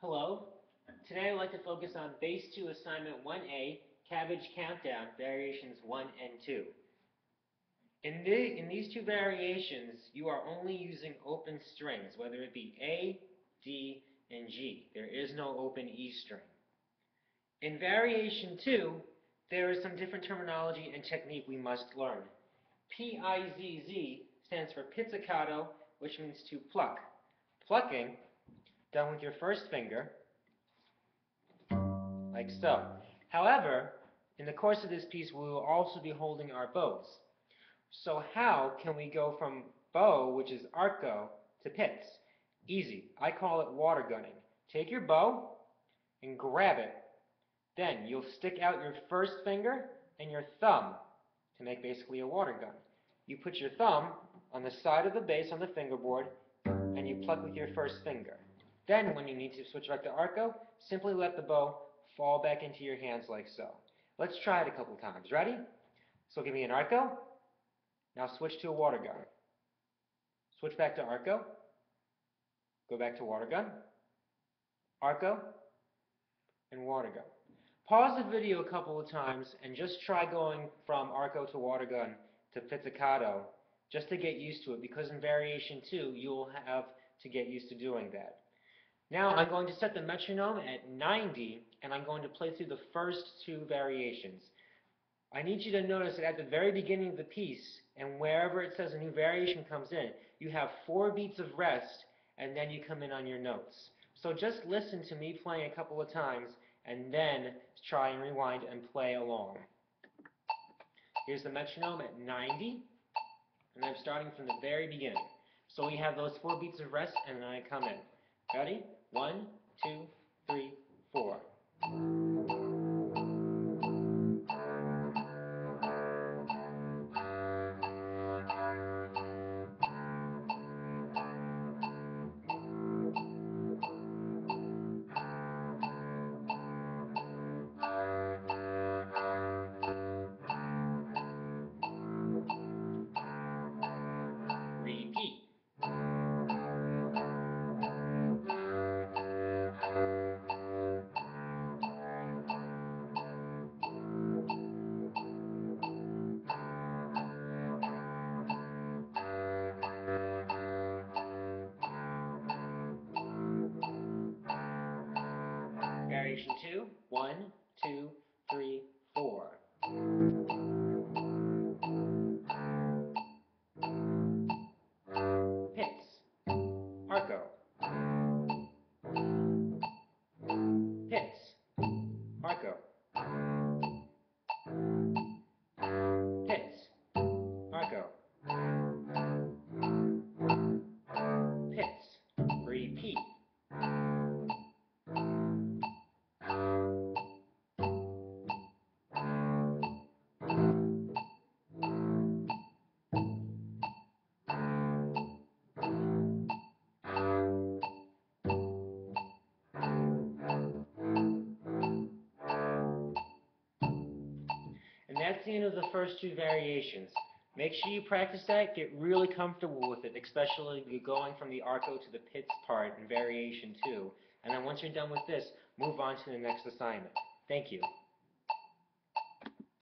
Hello. Today I'd like to focus on Base 2 Assignment 1A, Cabbage Countdown, Variations 1 and 2. In these two variations, you are only using open strings, whether it be A, D, and G. There is no open E string. In Variation 2, there is some different terminology and technique we must learn. P-I-Z-Z stands for pizzicato, which means to pluck. Plucking, done with your first finger, like so. However, in the course of this piece, we will also be holding our bows. So how can we go from bow, which is arco, to pits? Easy. I call it water gunning. Take your bow and grab it. Then you'll stick out your first finger and your thumb to make basically a water gun. You put your thumb on the side of the base on the fingerboard and you pluck with your first finger. Then when you need to switch back to arco, simply let the bow fall back into your hands like so. Let's try it a couple times. Ready? So give me an arco. Now switch to a water gun. Switch back to arco. Go back to water gun. Arco. And water gun. Pause the video a couple of times and just try going from arco to water gun to pizzicato just to get used to it, because in variation 2 you'll have to get used to doing that. Now I'm going to set the metronome at 90 and I'm going to play through the first two variations. I need you to notice that at the very beginning of the piece, and wherever it says a new variation comes in, you have 4 beats of rest and then you come in on your notes. So just listen to me playing a couple of times and then try and rewind and play along. Here's the metronome at 90, and I'm starting from the very beginning. So we have those 4 beats of rest and then I come in. Ready? 1, 2, 3, 4. Repeat. Variation 2. 1, 2, 3, 4. Pits. Arco. Pits. Arco. Pits. Arco. Pits. Repeat. And that's the end of the first two variations. Make sure you practice that, get really comfortable with it, especially going from the arco to the pits part in variation 2. And then once you're done with this, move on to the next assignment. Thank you.